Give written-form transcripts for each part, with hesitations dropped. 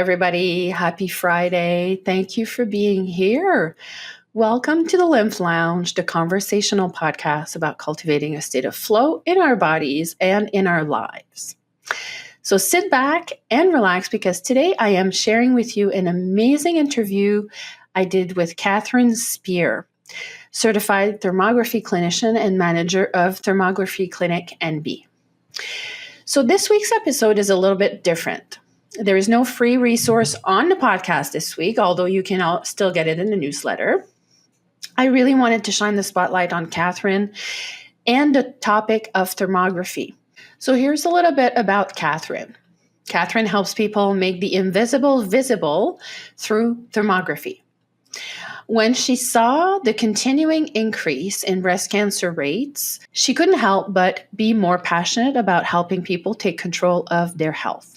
everybody. Happy Friday. Thank you for being here. Welcome to the Lymph Lounge, the conversational podcast about cultivating a state of flow in our bodies and in our lives. So sit back and relax because today I am sharing with you an amazing interview I did with Kathryn Speer, certified thermography clinician and manager of Thermography Clinic NB. So this week's episode is a little bit different. There is no free resource on the podcast this week, although you can still get it in the newsletter. I really wanted to shine the spotlight on Kathryn and the topic of thermography. So here's a little bit about Kathryn. Kathryn helps people make the invisible visible through thermography. When she saw the continuing increase in breast cancer rates, she couldn't help but be more passionate about helping people take control of their health.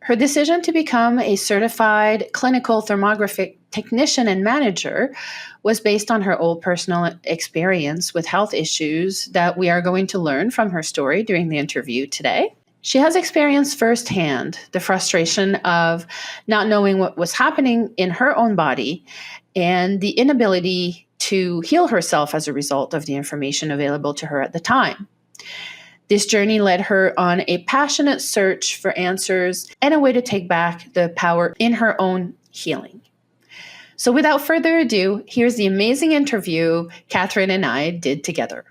Her decision to become a certified clinical thermographic technician and manager was based on her own personal experience with health issues that we are going to learn from her story during the interview today. She has experienced firsthand the frustration of not knowing what was happening in her own body and the inability to heal herself as a result of the information available to her at the time. This journey led her on a passionate search for answers and a way to take back the power in her own healing. So without further ado, here's the amazing interview Kathryn and I did together.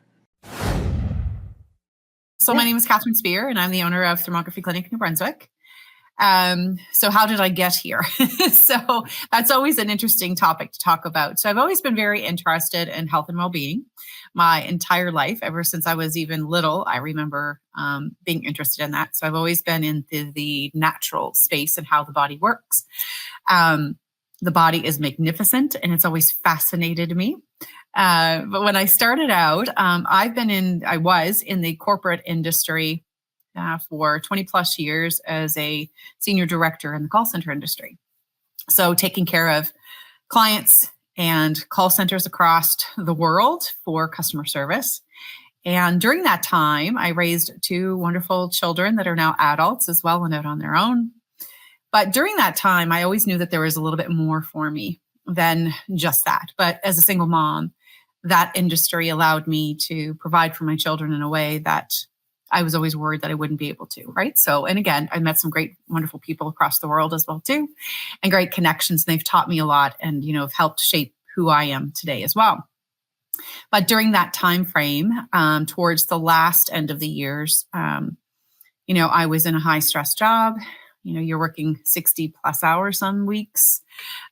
So my name is Kathryn Speer, and I'm the owner of Thermography Clinic, New Brunswick. So how did I get here? So that's always an interesting topic to talk about. So I've always been very interested in health and well-being my entire life. Ever since I was even little, I remember being interested in that. So I've always been in the natural space and how the body works. The body is magnificent, and it's always fascinated me. But when I started out, I was in the corporate industry for 20 plus years as a senior director in the call center industry. So taking care of clients and call centers across the world for customer service. And during that time, I raised two wonderful children that are now adults as well and out on their own. But during that time, I always knew that there was a little bit more for me than just that. But as a single mom, that industry allowed me to provide for my children in a way that I was always worried that I wouldn't be able to, right? So, and again, I met some great, wonderful people across the world as well too, and great connections. And they've taught me a lot and, have helped shape who I am today as well. But during that time frame, towards the last end of the years, I was in a high stress job. You're working 60 plus hours some weeks,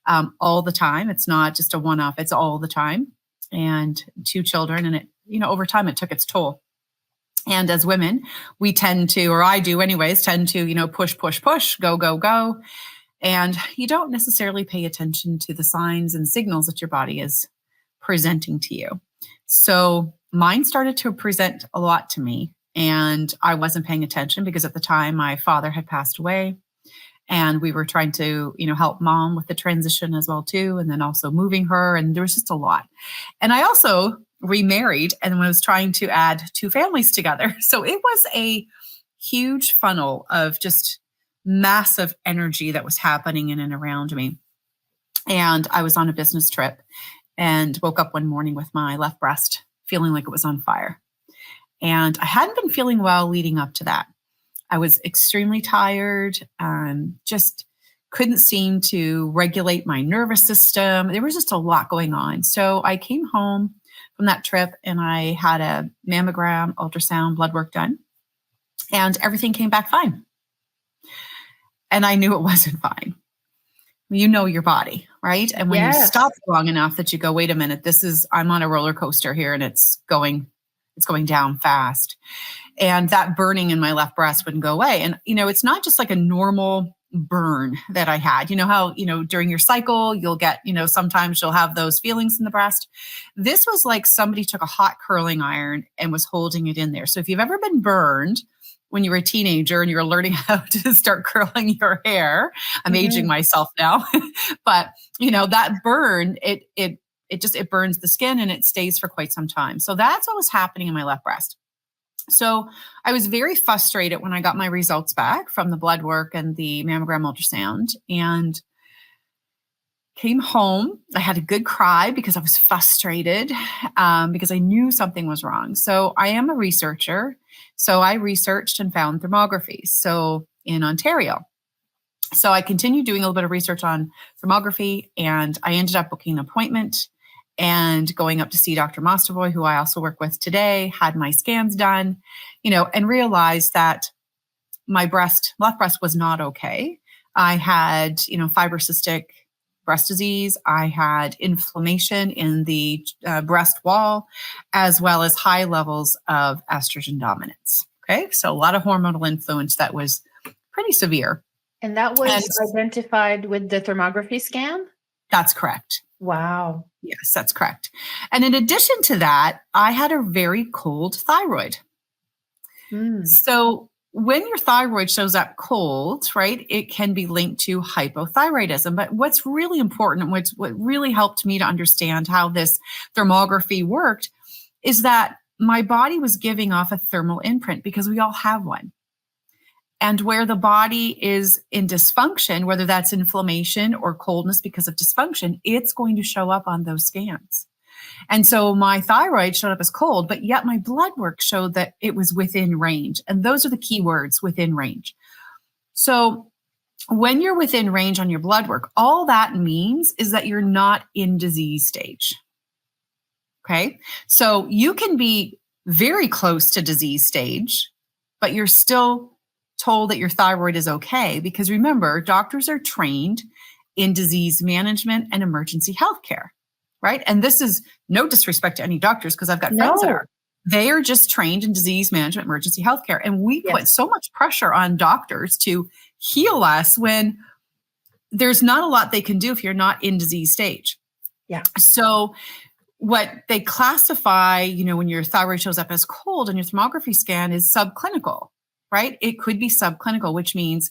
all the time. It's not just a one-off, it's all the time. And two children, and it, over time it took its toll. And as women, we tend to, or I do anyways, tend to, push, go, go, go. And you don't necessarily pay attention to the signs and signals that your body is presenting to you. So mine started to present a lot to me, and I wasn't paying attention because at the time my father had passed away, and we were trying to, help mom with the transition as well too, and then also moving her, and there was just a lot. And I also remarried and was trying to add two families together. So it was a huge funnel of just massive energy that was happening in and around me. And I was on a business trip and woke up one morning with my left breast feeling like it was on fire. And I hadn't been feeling well leading up to that. I was extremely tired, just couldn't seem to regulate my nervous system. There was just a lot going on. So I came home from that trip and I had a mammogram, ultrasound, blood work done, and everything came back fine. And I knew it wasn't fine. You know your body, right? And when you stop long enough that you go, wait a minute, I'm on a roller coaster here and it's going down fast. And that burning in my left breast wouldn't go away. And, it's not just like a normal burn that I had. You know how, during your cycle, you'll get, sometimes you'll have those feelings in the breast. This was like somebody took a hot curling iron and was holding it in there. So if you've ever been burned when you were a teenager and you're learning how to start curling your hair, I'm aging myself now, but that burn, it burns the skin and it stays for quite some time. So that's what was happening in my left breast. So I was very frustrated when I got my results back from the blood work and the mammogram ultrasound, and came home. I had a good cry because I was frustrated because I knew something was wrong. So I am a researcher. So I researched and found thermography. So in Ontario. So I continued doing a little bit of research on thermography, and I ended up booking an appointment and going up to see Dr. Mostovoy, who I also work with today, had my scans done, and realized that my left breast was not okay. I had, fibrocystic breast disease. I had inflammation in the breast wall, as well as high levels of estrogen dominance. Okay. So a lot of hormonal influence that was pretty severe. And that was identified with the thermography scan? That's correct. Wow. Yes, that's correct. And in addition to that, I had a very cold thyroid. So when your thyroid shows up cold, right, it can be linked to hypothyroidism. But what's really important, what really helped me to understand how this thermography worked, is that my body was giving off a thermal imprint, because we all have one. And where the body is in dysfunction, whether that's inflammation or coldness because of dysfunction, it's going to show up on those scans. And so my thyroid showed up as cold, but yet my blood work showed that it was within range. And those are the key words, within range. So when you're within range on your blood work, all that means is that you're not in disease stage. Okay. So you can be very close to disease stage, but you're still told that your thyroid is okay, because remember, doctors are trained in disease management and emergency healthcare, right? And this is no disrespect to any doctors, because I've got friends that are. They are just trained in disease management, emergency healthcare. And we put so much pressure on doctors to heal us when there's not a lot they can do if you're not in disease stage. Yeah. So what they classify, when your thyroid shows up as cold on your thermography scan, is subclinical. Right? It could be subclinical, which means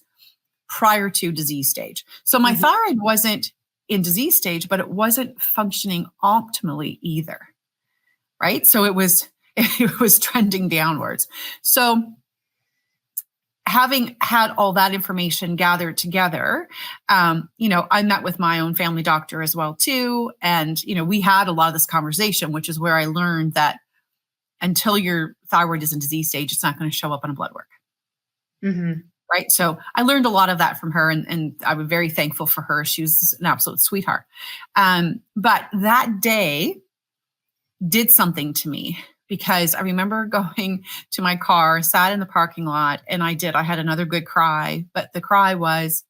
prior to disease stage. So my thyroid wasn't in disease stage, but it wasn't functioning optimally either. Right? So it was trending downwards. So having had all that information gathered together, I met with my own family doctor as well too. And, we had a lot of this conversation, which is where I learned that until your thyroid is in disease stage, it's not going to show up on a blood work. Right. So I learned a lot of that from her, and I was very thankful for her. She was an absolute sweetheart. But that day did something to me, because I remember going to my car, sat in the parking lot, and I had another good cry, but the cry was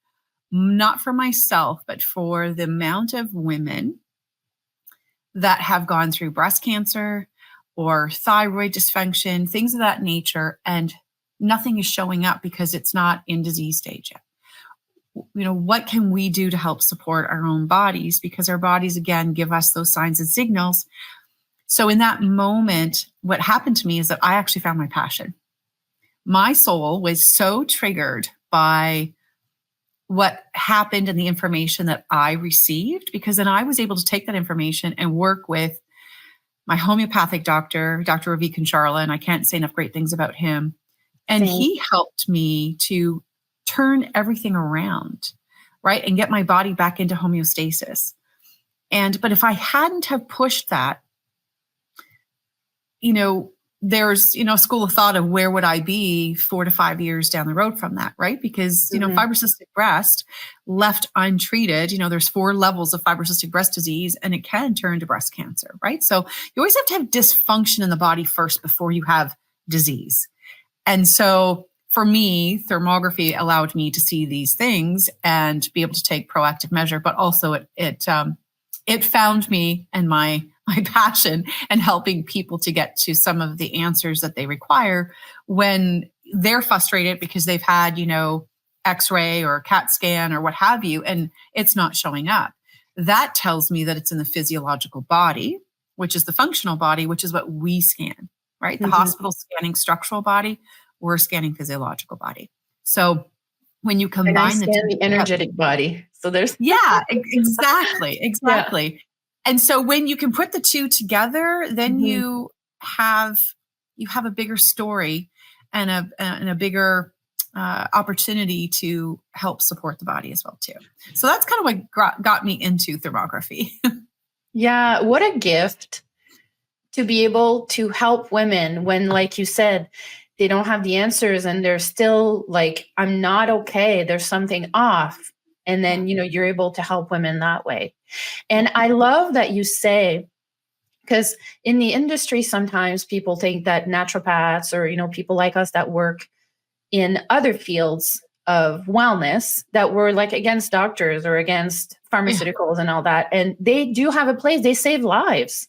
not for myself, but for the amount of women that have gone through breast cancer or thyroid dysfunction, things of that nature, and nothing is showing up because it's not in disease stage yet. What can we do to help support our own bodies? Because our bodies, again, give us those signs and signals. So in that moment, what happened to me is that I actually found my passion. My soul was so triggered by what happened and the information that I received, because then I was able to take that information and work with my homeopathic doctor, Dr. Ravi Kancharla, and I can't say enough great things about him. And he helped me to turn everything around, right? And get my body back into homeostasis. But if I hadn't have pushed that, there's, a school of thought of where would I be 4 to 5 years down the road from that, right? Because, fibrocystic breast left untreated, there's 4 levels of fibrocystic breast disease, and it can turn to breast cancer, right? So you always have to have dysfunction in the body first before you have disease. And so for me, thermography allowed me to see these things and be able to take proactive measure, but also it found me and my passion and helping people to get to some of the answers that they require when they're frustrated because they've had, X-ray or CAT scan or what have you, and it's not showing up. That tells me that it's in the physiological body, which is the functional body, which is what we scan, right? The hospital scanning structural body, we're scanning physiological body. So when you combine the energetic body. So there's exactly. Yeah. And so when you can put the two together, then you have, you have a bigger story and a bigger opportunity to help support the body as well too. So that's kind of what got me into thermography. Yeah, what a gift to be able to help women when, like you said, they don't have the answers and they're still like, I'm not okay, there's something off. And then, you're able to help women that way. And I love that you say, because in the industry, sometimes people think that naturopaths or, people like us that work in other fields of wellness, that we're like against doctors or against pharmaceuticals and all that. And they do have a place. They save lives.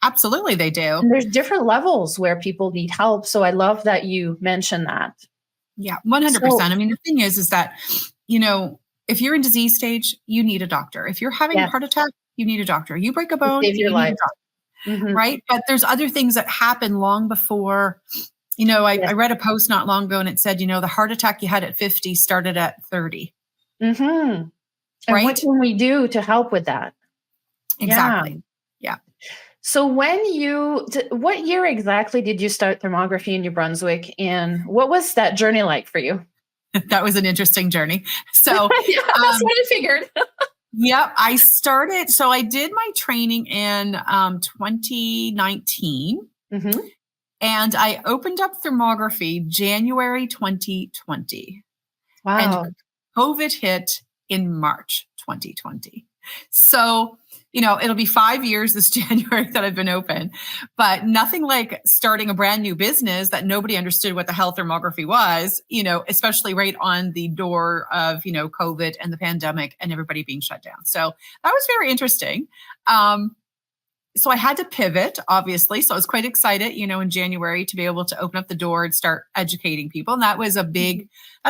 Absolutely, they do. And there's different levels where people need help. So I love that you mentioned that. Yeah, 100%. I mean, the thing is that, if you're in disease stage, you need a doctor. If you're having a heart attack, you need a doctor. You break a bone, save your you life. need a doctor, right? But there's other things that happen long before. I read a post not long ago and it said, the heart attack you had at 50 started at 30. Mm-hmm. And right? What can we do to help with that? Exactly. Yeah. So what year exactly did you start thermography in New Brunswick? And what was that journey like for you? That was an interesting journey. So that's what I figured. Yep. I started, so I did my training in 2019 and I opened up thermography January 2020. Wow. And COVID hit in March 2020. So, it'll be 5 years this January that I've been open, but nothing like starting a brand new business that nobody understood what the hell thermography was, especially right on the door of, COVID and the pandemic and everybody being shut down. So that was very interesting. So I had to pivot, obviously. So I was quite excited, in January to be able to open up the door and start educating people. And that's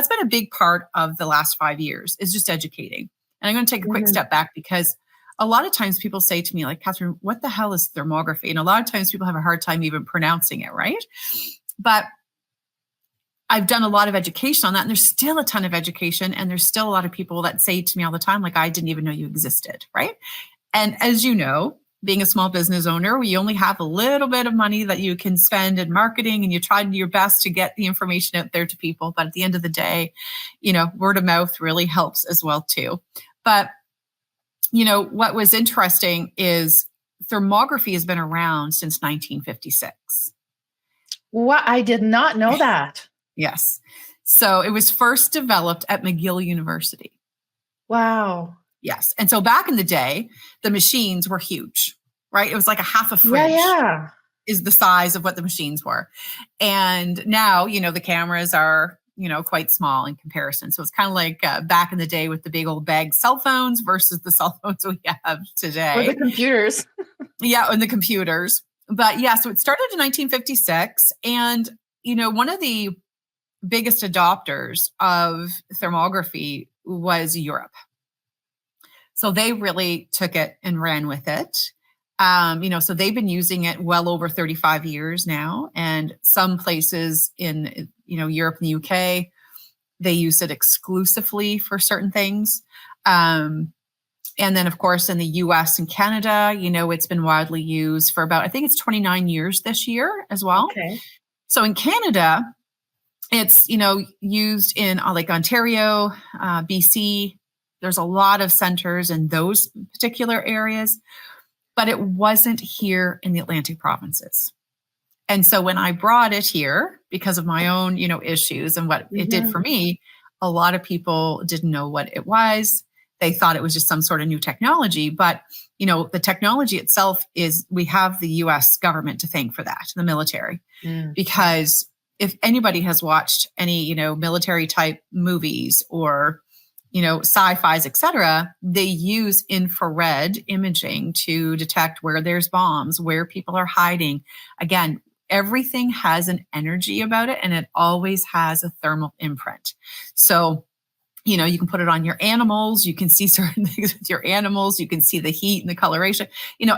been a big part of the last 5 years, is just educating. And I'm going to take a quick step back because a lot of times people say to me, like, Kathryn, what the hell is thermography? And a lot of times people have a hard time even pronouncing it, right? But I've done a lot of education on that. And there's still a ton of education. And there's still a lot of people that say to me all the time, like, I didn't even know you existed, right? And as you know, being a small business owner, we only have a little bit of money that you can spend in marketing, and you try to do your best to get the information out there to people. But at the end of the day, word of mouth really helps as well too. But, what was interesting is thermography has been around since 1956. What? I did not know that. Yes. So it was first developed at McGill University. Wow. Yes. And so back in the day, the machines were huge, right? It was like a half a fridge is the size of what the machines were. And now, the cameras are, quite small in comparison. So it's kind of like back in the day with the big old bag cell phones versus the cell phones we have today. Or the computers. Yeah, and the computers. But yeah, so it started in 1956. And, one of the biggest adopters of thermography was Europe. So they really took it and ran with it. So they've been using it well over 35 years now. And some places in, Europe and the UK, they use it exclusively for certain things. And then, of course, in the US and Canada, it's been widely used for about, I think it's 29 years this year as well. Okay. So in Canada, it's, used in like Ontario, BC. There's a lot of centers in those particular areas, but it wasn't here in the Atlantic provinces. And so when I brought it here, because of my own, issues and what it did for me, a lot of people didn't know what it was. They thought it was just some sort of new technology. But, the technology itself we have the US government to thank for that, the military, because if anybody has watched any, military type movies or sci-fis, et cetera, they use infrared imaging to detect where there's bombs, where people are hiding. Again, everything has an energy about it, and it always has a thermal imprint. So, you can put it on your animals. You can see certain things with your animals. You can see the heat and the coloration.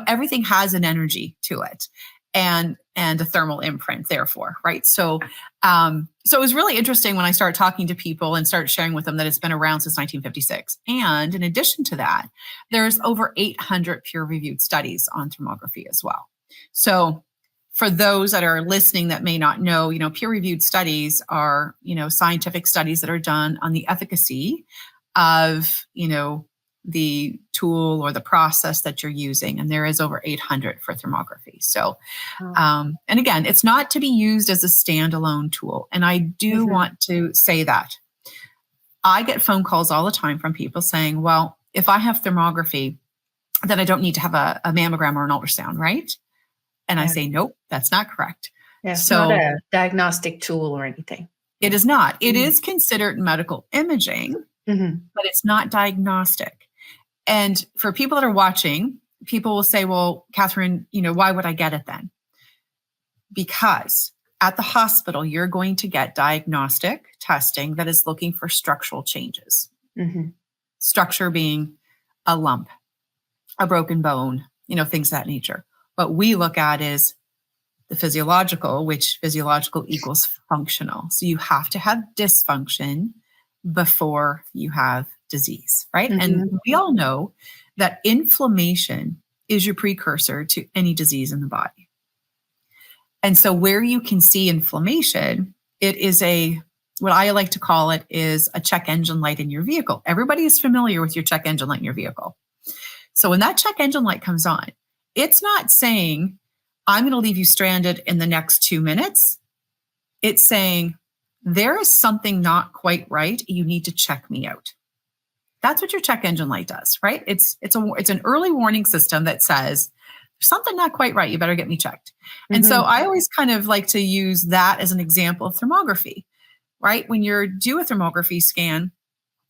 Everything has an energy to it. And a thermal imprint, therefore, right? So, so it was really interesting when I started talking to people and started sharing with them that it's been around since 1956. And in addition to that, there's over 800 peer-reviewed studies on thermography as well. So for those that are listening that may not know, peer-reviewed studies are, scientific studies that are done on the efficacy of, the tool or the process that you're using. And there is over 800 for thermography. So, and again, it's not to be used as a standalone tool. And I do want to say that. I get phone calls all the time from people saying, well, if I have thermography, then I don't need to have a mammogram or an ultrasound, right? And I say, nope, that's not correct. Yeah, it's not a diagnostic tool or anything. It is not. It is considered medical imaging, but it's not diagnostic. And for people that are watching, people will say, well, Kathryn, why would I get it then? Because at the hospital, you're going to get diagnostic testing that is looking for structural changes. Structure being a lump, a broken bone, things of that nature. What we look at is the physiological, which physiological equals functional. So you have to have dysfunction before you have disease, right? And we all know that inflammation is your precursor to any disease in the body. And so where you can see inflammation, it is what I like to call it is a check engine light in your vehicle. Everybody is familiar with your check engine light in your vehicle. So when that check engine light comes on, it's not saying, I'm going to leave you stranded in the next 2 minutes. It's saying, there is something not quite right. You need to check me out. That's what your check engine light does, right? It's an early warning system that says, there's something not quite right. You better get me checked. And so I always kind of like to use that as an example of thermography, right? When you do a thermography scan,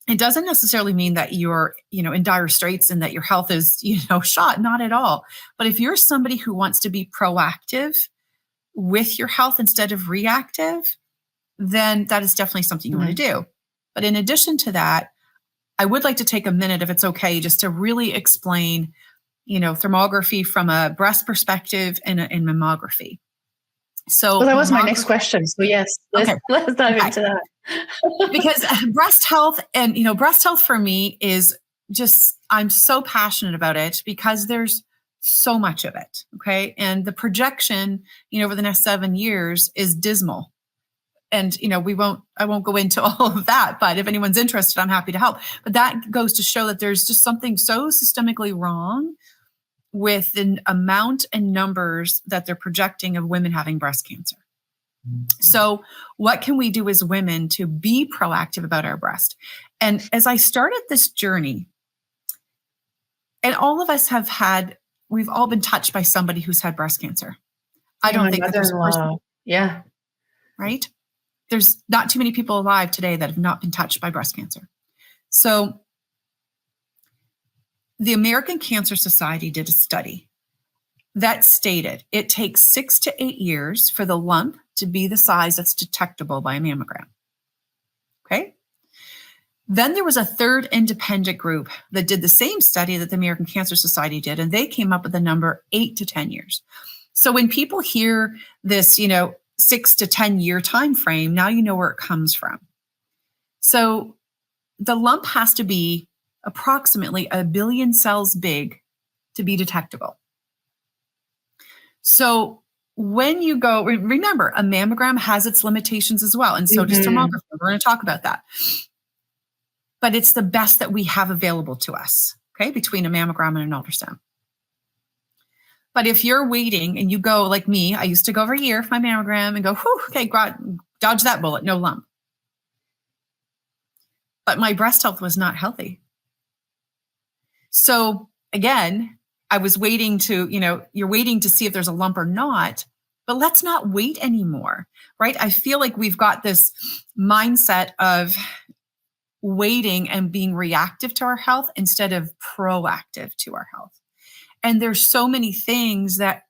it doesn't necessarily mean that you're, in dire straits and that your health is, shot. Not at all. But if you're somebody who wants to be proactive with your health instead of reactive, then that is definitely something you want to do. But in addition to that, I would like to take a minute, if it's okay, just to really explain, thermography from a breast perspective and mammography. So that was my next question. So yes, let's dive into that. Because breast health and, breast health for me is just, I'm so passionate about it because there's so much of it. Okay. And the projection, over the next 7 years is dismal. And, I won't go into all of that, but if anyone's interested, I'm happy to help. But that goes to show that there's just something so systemically wrong with the amount and numbers that they're projecting of women having breast cancer. So what can we do as women to be proactive about our breast? And as I started this journey, and all of us we've all been touched by somebody who's had breast cancer. I don't think that there's a person, right? There's not too many people alive today that have not been touched by breast cancer. So the American Cancer Society did a study that stated it takes 6 to 8 years for the lump to be the size that's detectable by a mammogram. Okay. Then there was a third independent group that did the same study that the American Cancer Society did, and they came up with the number 8 to 10 years. So when people hear this, 6 to 10 year time frame, now you know where it comes from. So the lump has to be approximately 1 billion cells big to be detectable. So when you go, remember, a mammogram has its limitations as well. And so does thermography. We're going to talk about that. But it's the best that we have available to us, okay, between a mammogram and an ultrasound. But if you're waiting and you go like me, I used to go every year for my mammogram and go, whew, okay, dodge that bullet, no lump. But my breast health was not healthy. So again, I was waiting to, you're waiting to see if there's a lump or not, but let's not wait anymore, right? I feel like we've got this mindset of waiting and being reactive to our health instead of proactive to our health. And there's so many things that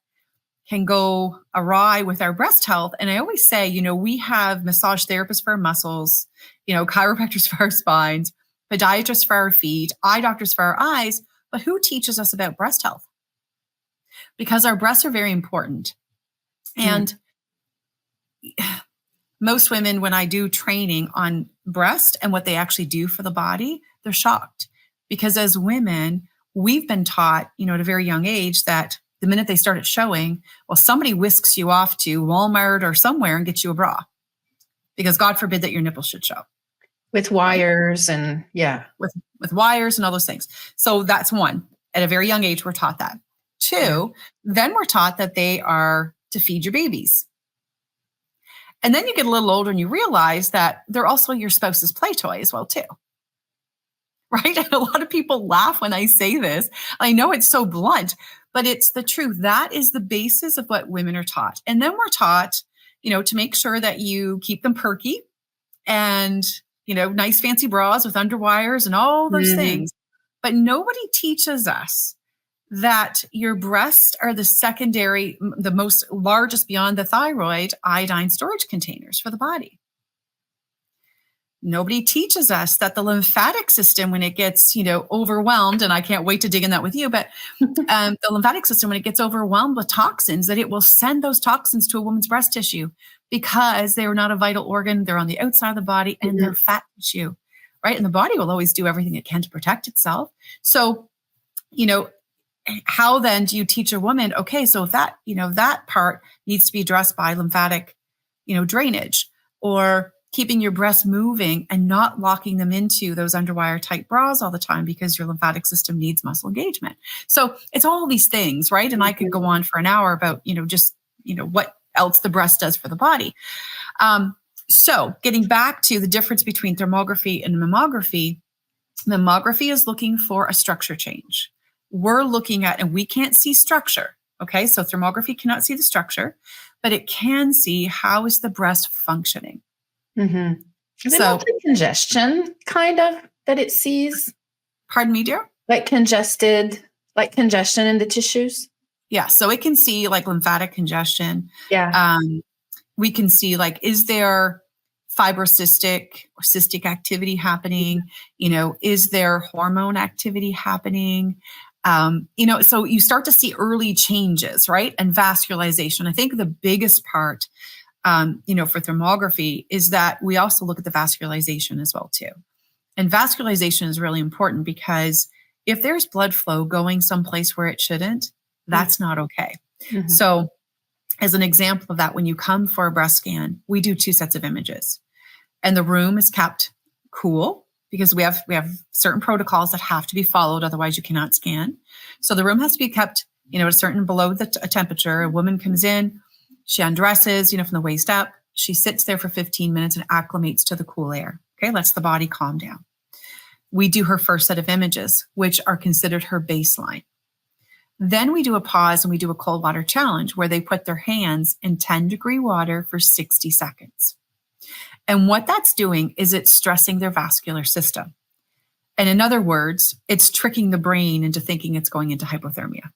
can go awry with our breast health. And I always say, we have massage therapists for our muscles, chiropractors for our spines, podiatrists for our feet, eye doctors for our eyes. But who teaches us about breast health? Because our breasts are very important. And most women, when I do training on breast and what they actually do for the body, they're shocked. Because as women, we've been taught, at a very young age that the minute they started showing, well, somebody whisks you off to Walmart or somewhere and gets you a bra, because God forbid that your nipples should show. With wires, right? And with wires and all those things. So that's one. At a very young age, we're taught that. Two, then we're taught that they are to feed your babies. And then you get a little older and you realize that they're also your spouse's play toy as well too. Right? And a lot of people laugh when I say this. I know it's so blunt, but it's the truth. That is the basis of what women are taught. And then we're taught, to make sure that you keep them perky and, nice fancy bras with underwires and all those things. But nobody teaches us that your breasts are the secondary, the most largest beyond the thyroid iodine storage containers for the body. Nobody teaches us that the lymphatic system, when it gets, overwhelmed, and I can't wait to dig in that with you, but the lymphatic system, when it gets overwhelmed with toxins, that it will send those toxins to a woman's breast tissue because they are not a vital organ. They're on the outside of the body and they're fat tissue, right? And the body will always do everything it can to protect itself. So, how then do you teach a woman, okay, so if that, that part needs to be addressed by lymphatic, drainage, or keeping your breasts moving and not locking them into those underwire tight bras all the time because your lymphatic system needs muscle engagement. So it's all these things, right? And I could go on for an hour about, what else the breast does for the body. So getting back to the difference between thermography and mammography is looking for a structure change. We're looking at, and we can't see structure. Okay. So thermography cannot see the structure, but it can see how is the breast functioning. Mm-hmm. Is it not the congestion kind of that it sees? Pardon me, dear? Like congestion in the tissues? Yeah. So it can see like lymphatic congestion. Yeah. We can see like, is there fibrocystic or cystic activity happening? Is there hormone activity happening? So you start to see early changes, right? And vascularization. I think the biggest part for thermography is that we also look at the vascularization as well too. And vascularization is really important because if there's blood flow going someplace where it shouldn't, that's not okay. Mm-hmm. So as an example of that, when you come for a breast scan, we do 2 sets of images and the room is kept cool because we have certain protocols that have to be followed. Otherwise you cannot scan. So the room has to be kept, a certain below the temperature. A woman comes in, she undresses, from the waist up. She sits there for 15 minutes and acclimates to the cool air. Okay, lets the body calm down. We do her first set of images, which are considered her baseline. Then we do a pause and we do a cold water challenge where they put their hands in 10-degree water for 60 seconds. And what that's doing is it's stressing their vascular system. And in other words, it's tricking the brain into thinking it's going into hypothermia.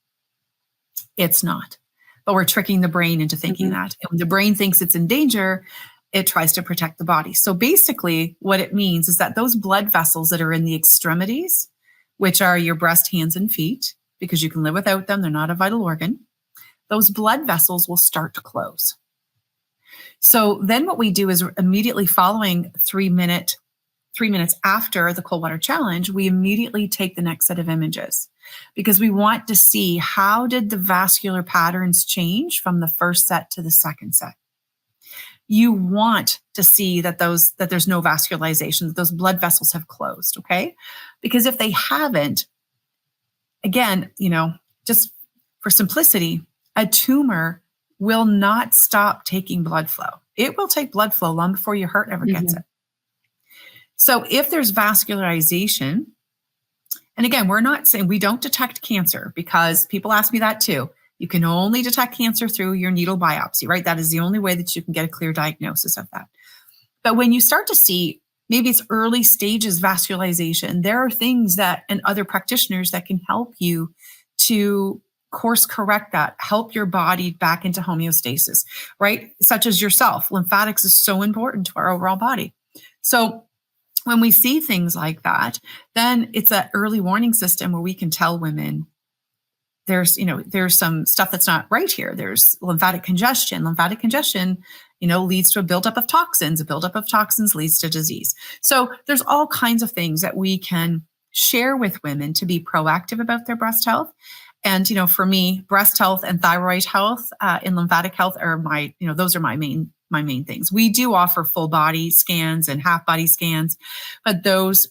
It's not. But we're tricking the brain into thinking that. And when the brain thinks it's in danger, it tries to protect the body. So basically what it means is that those blood vessels that are in the extremities, which are your breast, hands, and feet, because you can live without them, they're not a vital organ, those blood vessels will start to close. So then what we do is immediately following 3 minutes after the cold water challenge, we immediately take the next set of images because we want to see how did the vascular patterns change from the first set to the second set. You want to see that there's no vascularization, that those blood vessels have closed, okay? Because if they haven't, again, just for simplicity, a tumor will not stop taking blood flow. It will take blood flow long before your heart ever gets it. So if there's vascularization, and again, we're not saying we don't detect cancer because people ask me that too. You can only detect cancer through your needle biopsy, right? That is the only way that you can get a clear diagnosis of that. But when you start to see maybe it's early stages vascularization, there are things that, and other practitioners that can help you to course correct that, help your body back into homeostasis, right? Such as yourself. Lymphatics is so important to our overall body. So when we see things like that, then it's that early warning system where we can tell women there's some stuff that's not right here. There's lymphatic congestion. Lymphatic congestion, leads to a buildup of toxins. A buildup of toxins leads to disease. So there's all kinds of things that we can share with women to be proactive about their breast health. And, for me, breast health and thyroid health and lymphatic health are those are my main things. We do offer full body scans and half body scans, but those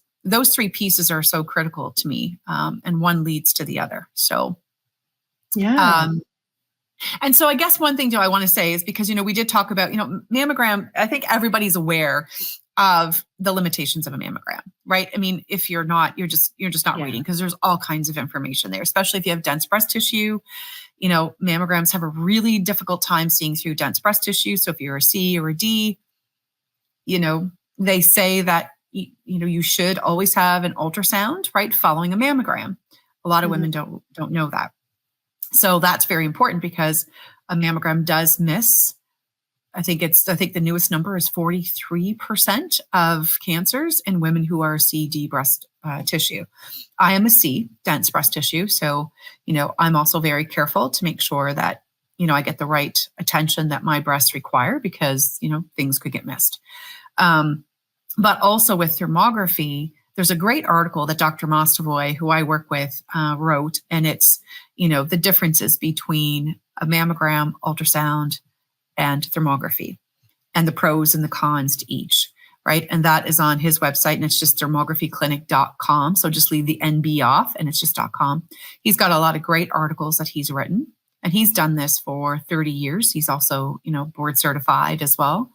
three pieces are so critical to me, and one leads to the other. So, yeah. And so I guess one thing, Joe, I want to say is because, we did talk about, mammogram, I think everybody's aware of the limitations of a mammogram, right? I mean, if you're not, you're just not reading, because there's all kinds of information there, especially if you have dense breast tissue. Mammograms have a really difficult time seeing through dense breast tissue. So if you're a C or a D, they say that, you should always have an ultrasound, right, following a mammogram. A lot of women don't know that. So that's very important, because a mammogram does miss. I think the newest number is 43% of cancers in women who are C/D breast tissue. I am a C, dense breast tissue. So, I'm also very careful to make sure that, I get the right attention that my breasts require, because, things could get missed. But also with thermography, there's a great article that Dr. Mostovoy, who I work with, wrote, and it's, the differences between a mammogram, ultrasound, and thermography, and the pros and the cons to each, right? And that is on his website, and it's just thermographyclinic.com. So just leave the NB off, and it's just .com. He's got a lot of great articles that he's written, and he's done this for 30 years. He's also, board certified as well.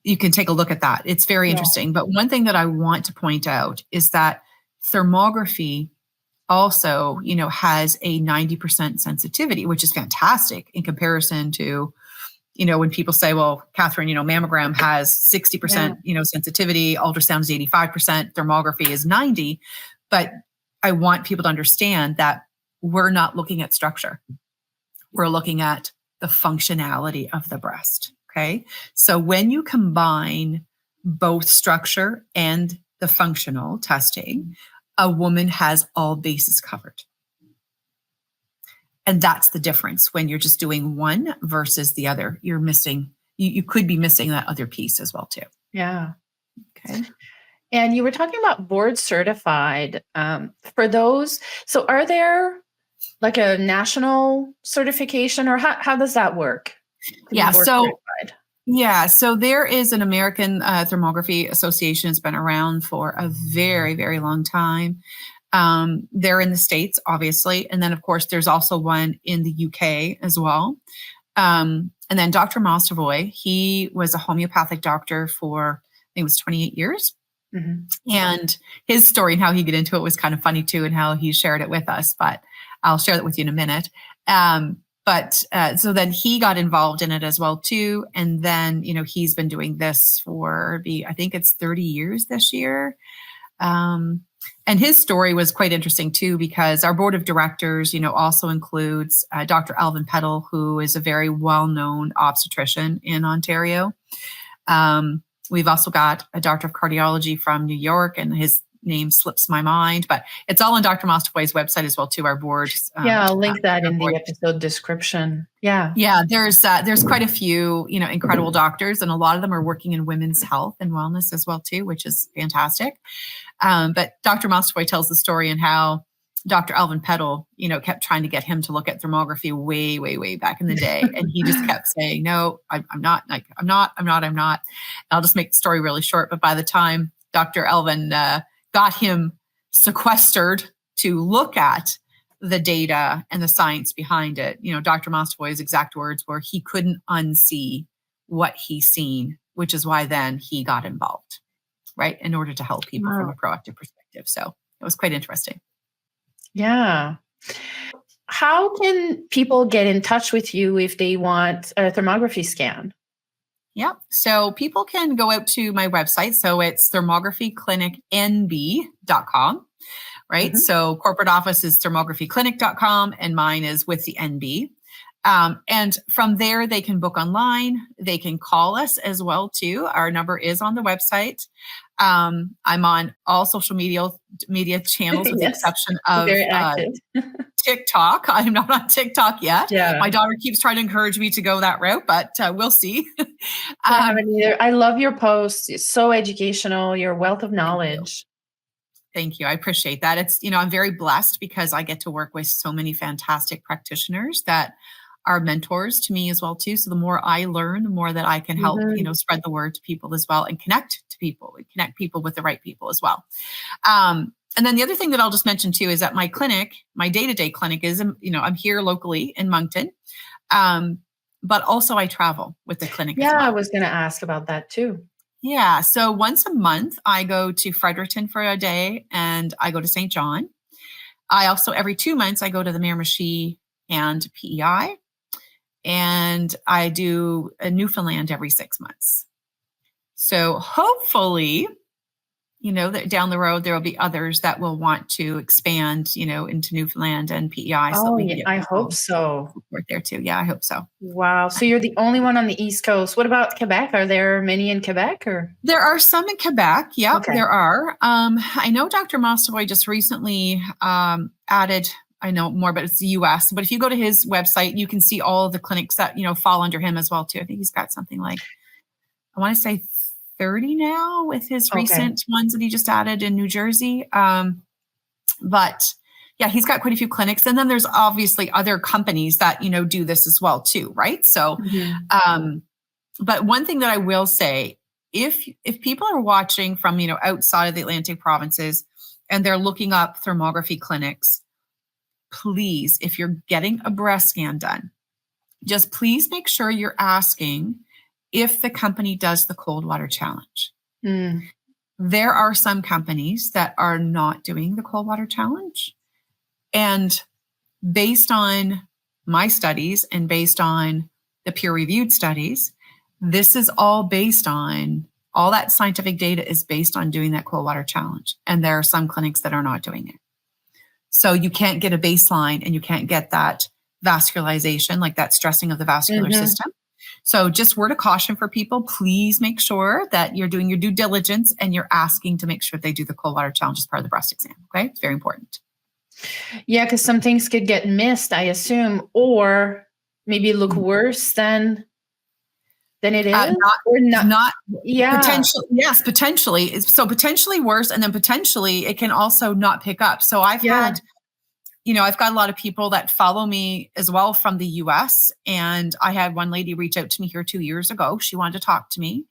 You can take a look at that. It's very interesting. But one thing that I want to point out is that thermography also, has a 90% sensitivity, which is fantastic in comparison to, when people say, well, Kathryn, mammogram has 60%, sensitivity, ultrasound is 85%, thermography is 90%. But I want people to understand that we're not looking at structure. We're looking at the functionality of the breast. Okay. So when you combine both structure and the functional testing, a woman has all bases covered. And that's the difference when you're just doing one versus the other. You're missing, you could be missing that other piece as well too. Yeah. Okay. And you were talking about board certified for those. So are there like a national certification, or how does that work? Yeah. So there is an American Thermography Association. It's been around for a very, very long time. They're in the States, obviously. And then, of course, there's also one in the UK as well. And then Dr. Mostovoy, he was a homeopathic doctor for, I think it was 28 years. Mm-hmm. And his story and how he got into it was kind of funny too, and how he shared it with us. But I'll share that with you in a minute. So then he got involved in it as well too. And then, he's been doing this for I think it's 30 years this year. And his story was quite interesting too, because our board of directors, also includes Dr. Alvin Peddle, who is a very well-known obstetrician in Ontario. We've also got a doctor of cardiology from New York, and his name slips my mind, but it's all on Dr. Mostovoy's website as well too, our board. I'll link that in the episode description. Yeah. There's quite a few, incredible doctors, and a lot of them are working in women's health and wellness as well too, which is fantastic. But Dr. Mostovoy tells the story and how Dr. Alvin Peddle, kept trying to get him to look at thermography way, way, way back in the day. And he just kept saying, no, I'm not. And I'll just make the story really short. But by the time Dr. Alvin got him sequestered to look at the data and the science behind it, Dr. Mostovoy's exact words were, he couldn't unsee what he's seen, which is why then he got involved, right, in order to help people from a proactive perspective. So it was quite interesting. Yeah. How can people get in touch with you if they want a thermography scan? Yeah. So people can go out to my website. So it's thermographyclinicnb.com, right? Mm-hmm. So corporate office is thermographyclinic.com, and mine is with the NB. And from there, they can book online. They can call us as well too. Our number is on the website. I'm on all social media channels, with the exception of TikTok. I'm not on TikTok yet. Yeah. My daughter keeps trying to encourage me to go that route, but we'll see. I haven't either. I love your posts. It's so educational. Your wealth of knowledge. Thank you. I appreciate that. It's, I'm very blessed because I get to work with so many fantastic practitioners that are mentors to me as well too. So the more I learn, the more that I can help, spread the word to people as well and connect to people and connect people with the right people as well. And then the other thing that I'll just mention too is that my clinic, my day-to-day clinic is, I'm here locally in Moncton. But also I travel with the clinic as well. I was going to ask about that too. Yeah. So once a month, I go to Fredericton for a day and I go to St. John. I also, every 2 months, I go to the Miramichi and PEI. And I do a Newfoundland every 6 months. So hopefully, that down the road, there will be others that will want to expand, into Newfoundland and PEI. So we can get I hope so. Support there too. Yeah, I hope so. Wow. So you're the only one on the East Coast. What about Quebec? Are there many in Quebec or? There are some in Quebec. Yep, Okay. There are. I know Dr. Mostovoy just recently added, I know more, but it's the US. But if you go to his website, you can see all of the clinics that, fall under him as well too. I think he's got something like, I want to say 30 now with his recent ones that he just added in New Jersey. But yeah, he's got quite a few clinics. And then there's obviously other companies that, do this as well too, right? So, but one thing that I will say, if people are watching from, outside of the Atlantic provinces and they're looking up thermography clinics, please, if you're getting a breast scan done, just please make sure you're asking if the company does the cold water challenge. There are some companies that are not doing the cold water challenge. And based on my studies and based on the peer-reviewed studies, this is all based on, all that scientific data is based on doing that cold water challenge. And there are some clinics that are not doing it. So you can't get a baseline and you can't get that vascularization, like that stressing of the vascular system. So just word of caution for people, please make sure that you're doing your due diligence and you're asking to make sure they do the cold water challenge as part of the breast exam. Okay. It's very important. Yeah. Cause some things could get missed, I assume, or maybe look worse than it is. Potentially, yes, potentially. So potentially worse. And then potentially it can also not pick up. So I've had, I've got a lot of people that follow me as well from the US. And I had one lady reach out to me here 2 years ago. She wanted to talk to me.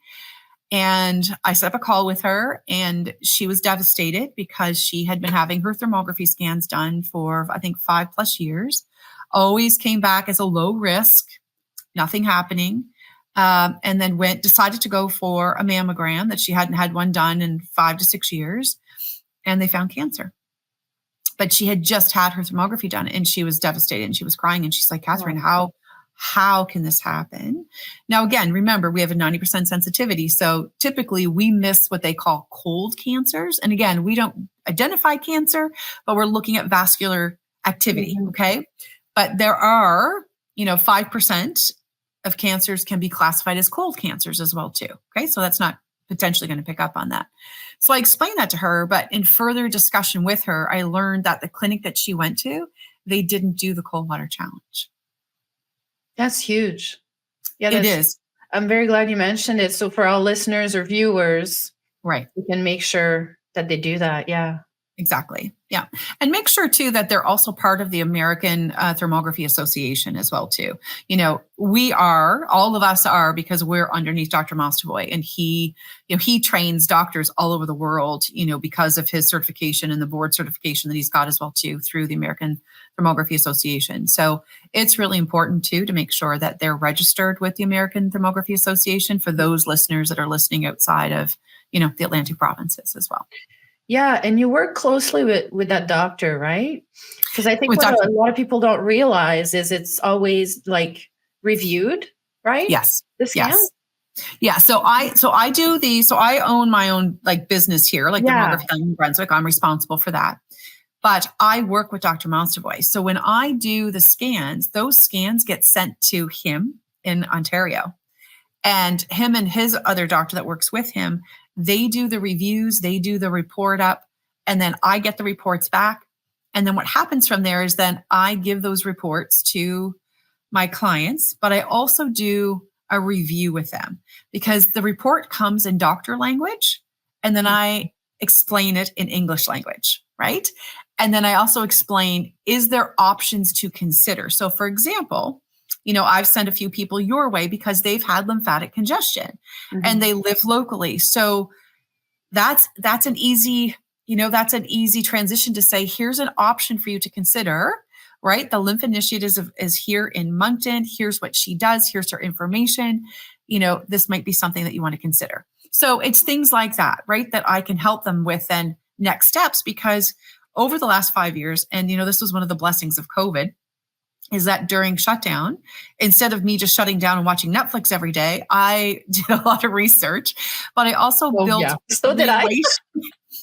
And I set up a call with her and she was devastated because she had been having her thermography scans done for, I think, 5+ years. Always came back as a low risk, nothing happening. And then decided to go for a mammogram that she hadn't had one done in 5 to 6 years. And they found cancer. But she had just had her thermography done and she was devastated and she was crying. And she's like, Kathryn, how can this happen? Now, again, remember, we have a 90% sensitivity. So typically we miss what they call cold cancers. And again, we don't identify cancer, but we're looking at vascular activity. Okay. But there are, 5% of cancers can be classified as cold cancers as well too. Okay. So that's not potentially going to pick up on that. So I explained that to her, but in further discussion with her, I learned that the clinic that she went to, they didn't do the cold water challenge. That's huge. Yeah, it is. I'm very glad you mentioned it. So for all listeners or viewers, right, we can make sure that they do that. Yeah. Exactly. Yeah. And make sure too that they're also part of the American Thermography Association as well too. All of us are, because we're underneath Dr. Mostovoy, and he trains doctors all over the world, because of his certification and the board certification that he's got as well too through the American Thermography Association. So it's really important too to make sure that they're registered with the American Thermography Association for those listeners that are listening outside of, the Atlantic provinces as well. Yeah, and you work closely with that doctor, right? Because I think what a lot of people don't realize is it's always like reviewed, right? Yes. The scan? Yes. Yeah. So I own my own business here, Thermography in New Brunswick. I'm responsible for that. But I work with Dr. Mostovoy. So when I do the scans, those scans get sent to him in Ontario. And him and his other doctor that works with him, they do the reviews, they do the report up, and then I get the reports back. And then what happens from there is then I give those reports to my clients, but I also do a review with them because the report comes in doctor language. And then I explain it in English language, right? And then I also explain, is there options to consider? So for example, I've sent a few people your way because they've had lymphatic congestion and they live locally. So that's an easy, that's an easy transition to say, here's an option for you to consider, right? The Lymph Initiative is here in Moncton. Here's what she does. Here's her information. This might be something that you want to consider. So it's things like that, right? That I can help them with then next steps, because over the last 5 years, and this was one of the blessings of COVID, is that during shutdown, instead of me just shutting down and watching Netflix every day, I did a lot of research, but I also built. Yeah. So did I.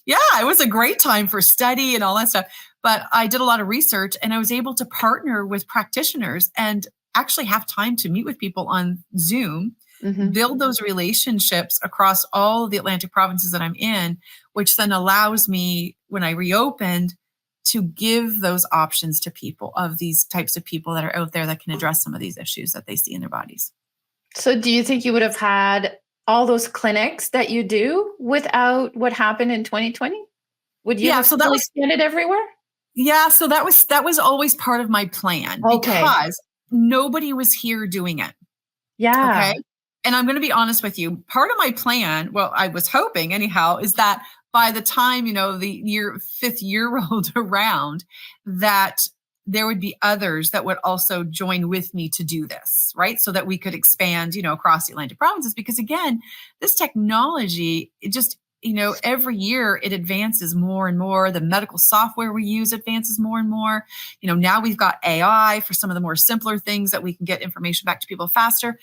Yeah, it was a great time for study and all that stuff. But I did a lot of research, and I was able to partner with practitioners and actually have time to meet with people on Zoom, build those relationships across all of the Atlantic provinces that I'm in, which then allows me, when I reopened, to give those options to people, of these types of people that are out there that can address some of these issues that they see in their bodies. So do you think you would have had all those clinics that you do without what happened in 2020? Would you have still expanded everywhere? Yeah, so that was always part of my plan, because nobody was here doing it. Yeah. Okay. And I'm going to be honest with you. Part of my plan, well, I was hoping anyhow, is that by the time, the fifth year rolled around, that there would be others that would also join with me to do this, right? So that we could expand, across the Atlantic provinces. Because again, this technology, it just, every year it advances more and more. The medical software we use advances more and more. Now we've got AI for some of the more simpler things that we can get information back to people faster.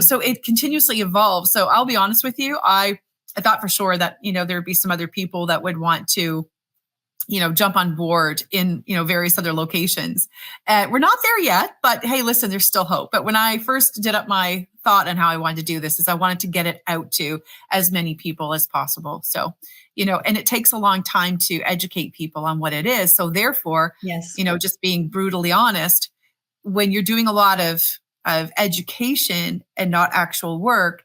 So it continuously evolves. So I'll be honest with you, I thought for sure that, there'd be some other people that would want to, jump on board in, various other locations. We're not there yet, but hey, listen, there's still hope. But when I first did up my thought on how I wanted to do this, is I wanted to get it out to as many people as possible. So, and it takes a long time to educate people on what it is. So therefore, just being brutally honest, when you're doing a lot of education and not actual work,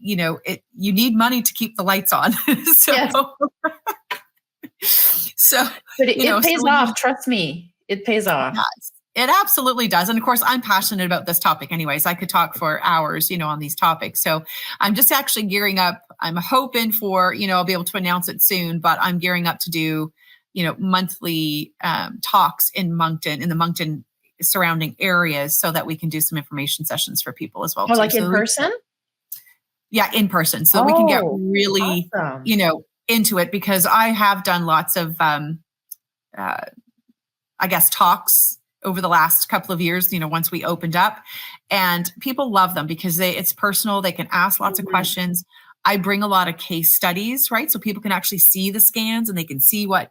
you need money to keep the lights on. But it pays off. Trust me, it pays off. It absolutely does. And of course, I'm passionate about this topic anyways. I could talk for hours, on these topics. So I'm just actually gearing up. I'm hoping for, I'll be able to announce it soon, but I'm gearing up to do, monthly talks in Moncton, in the Moncton surrounding areas, so that we can do some information sessions for people as well. Oh, like in person? Yeah, in person. So we can get really, into it, because I have done lots of, talks over the last couple of years, once we opened up, and people love them because it's personal. They can ask lots of questions. I bring a lot of case studies, right? So people can actually see the scans and they can see what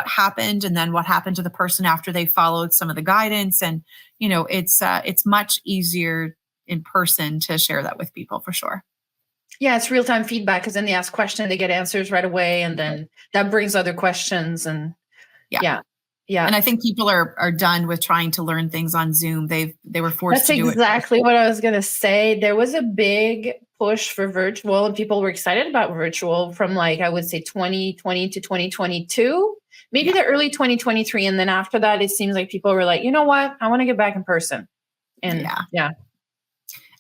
happened, and then what happened to the person after they followed some of the guidance. And, it's much easier in person to share that with people, for sure. Yeah, it's real-time feedback, because then they ask questions, they get answers right away, and then that brings other questions. And yeah. And I think people are done with trying to learn things on Zoom. They were forced to do it. That's exactly what I was going to say. There was a big push for virtual, and people were excited about virtual from, I would say 2020 to 2022, maybe the early 2023. And then after that, it seems like people were like, you know what, I want to get back in person. And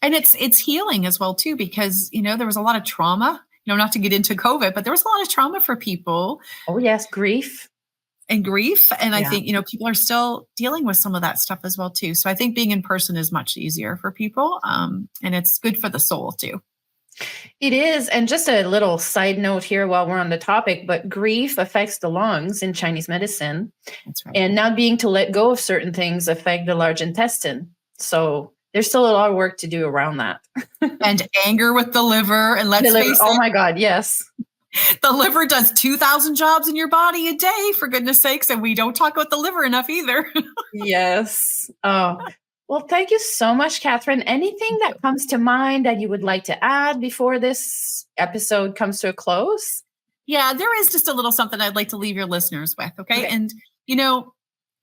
And it's healing as well too, because, there was a lot of trauma, not to get into COVID, but there was a lot of trauma for people. Oh yes. Grief. And I think, people are still dealing with some of that stuff as well too. So I think being in person is much easier for people. And it's good for the soul too. It is. And just a little side note here while we're on the topic, but grief affects the lungs in Chinese medicine. That's right. And not being to let go of certain things affect the large intestine. So there's still a lot of work to do around that. And anger with the liver. And let's face it. Oh my God, yes. The liver does 2,000 jobs in your body a day, for goodness sakes. And we don't talk about the liver enough either. Yes. Oh, well, thank you so much, Kathryn. Anything that comes to mind that you would like to add before this episode comes to a close? Yeah, there is just a little something I'd like to leave your listeners with. Okay. And,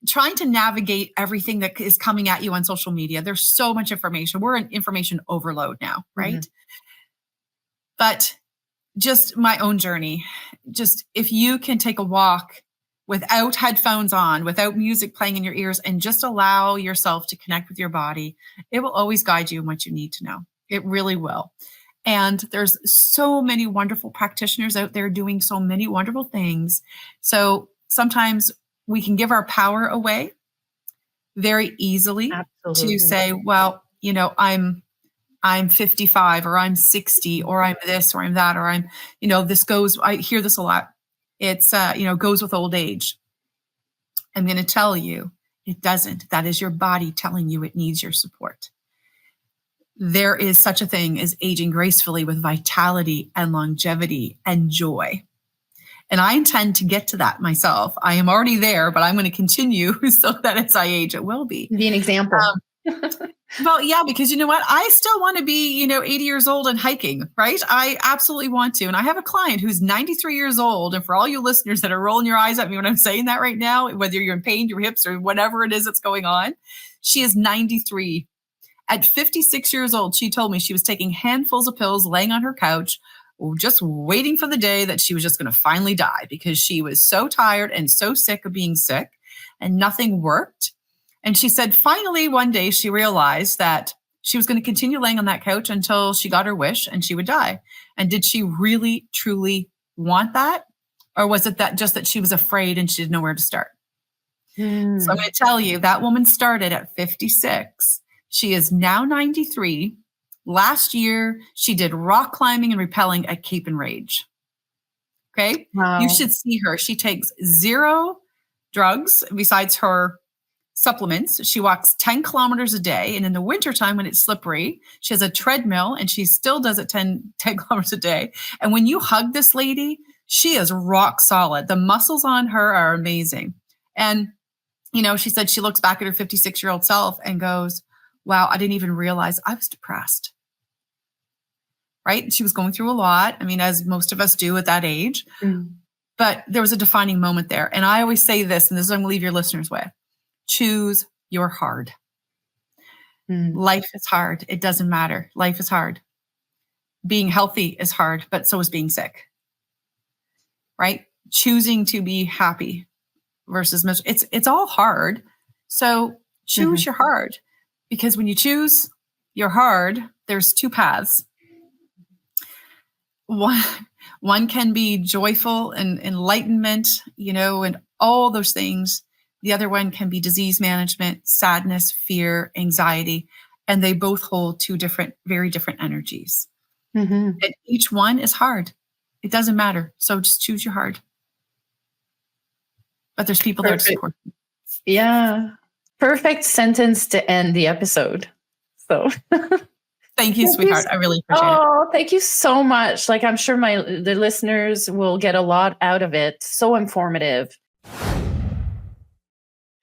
trying to navigate everything that is coming at you on social media. There's so much information. We're in information overload now, right? But just my own journey. Just if you can take a walk without headphones on, without music playing in your ears, and just allow yourself to connect with your body, it will always guide you in what you need to know. It really will. And there's so many wonderful practitioners out there doing so many wonderful things. So sometimes we can give our power away very easily. Absolutely. To say, well, I'm 55 or I'm 60 or I'm this or I'm that, or I'm, this goes, I hear this a lot. It's, goes with old age. I'm going to tell you, it doesn't. That is your body telling you it needs your support. There is such a thing as aging gracefully with vitality and longevity and joy. And I intend to get to that myself. I am already there, but I'm going to continue so that as I age, it will be. Be an example. Well, yeah, because you know what? I still want to be, 80 years old and hiking, right? I absolutely want to. And I have a client who's 93 years old. And for all you listeners that are rolling your eyes at me when I'm saying that right now, whether you're in pain, your hips, or whatever it is that's going on, she is 93. At 56 years old, she told me she was taking handfuls of pills, laying on her couch, just waiting for the day that she was just going to finally die because she was so tired and so sick of being sick and nothing worked. And she said, finally, one day she realized that she was going to continue laying on that couch until she got her wish and she would die. And did she really, truly want that? Or was it that just that she was afraid and she didn't know where to start? So I'm going to tell you, that woman started at 56. She is now 93. Last year, she did rock climbing and rappelling at Cape and Rage. Okay. Wow. You should see her. She takes 0 drugs besides her supplements. She walks 10 kilometers a day. And in the wintertime, when it's slippery, she has a treadmill and she still does it 10 kilometers a day. And when you hug this lady, she is rock solid. The muscles on her are amazing. And, she said she looks back at her 56-year-old self and goes, wow, I didn't even realize I was depressed. Right? She was going through a lot. I mean, as most of us do at that age. But there was a defining moment there. And I always say this, and this is what I'm going to leave your listeners with. Choose your hard. Life is hard. It doesn't matter. Life is hard. Being healthy is hard, but so is being sick. Right? Choosing to be happy versus miserable. It's all hard. So choose your hard. Because when you choose your hard, there's 2 paths. One can be joyful and enlightenment, and all those things. The other one can be disease management, sadness, fear, anxiety, and they both hold 2 very different energies. And each one is hard. It doesn't matter. So just choose your hard. But there's people there to support you. Yeah. Perfect sentence to end the episode. So thank you, sweetheart. I really appreciate it. Oh, thank you so much. Like, I'm sure the listeners will get a lot out of it. So informative.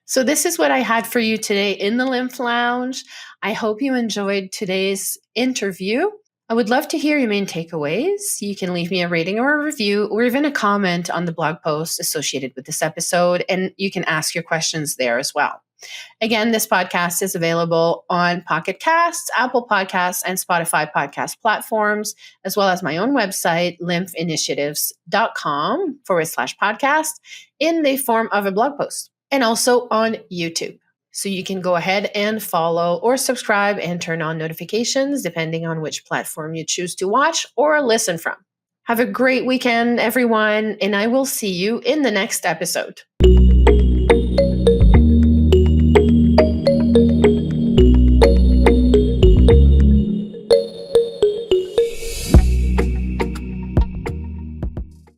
So this is what I had for you today in the Lymph Lounge. I hope you enjoyed today's interview. I would love to hear your main takeaways. You can leave me a rating or a review or even a comment on the blog post associated with this episode, and you can ask your questions there as well. Again, this podcast is available on Pocket Casts, Apple Podcasts, and Spotify podcast platforms, as well as my own website, lymphinitiatives.com/podcast, in the form of a blog post, and also on YouTube. So you can go ahead and follow or subscribe and turn on notifications depending on which platform you choose to watch or listen from. Have a great weekend, everyone, and I will see you in the next episode.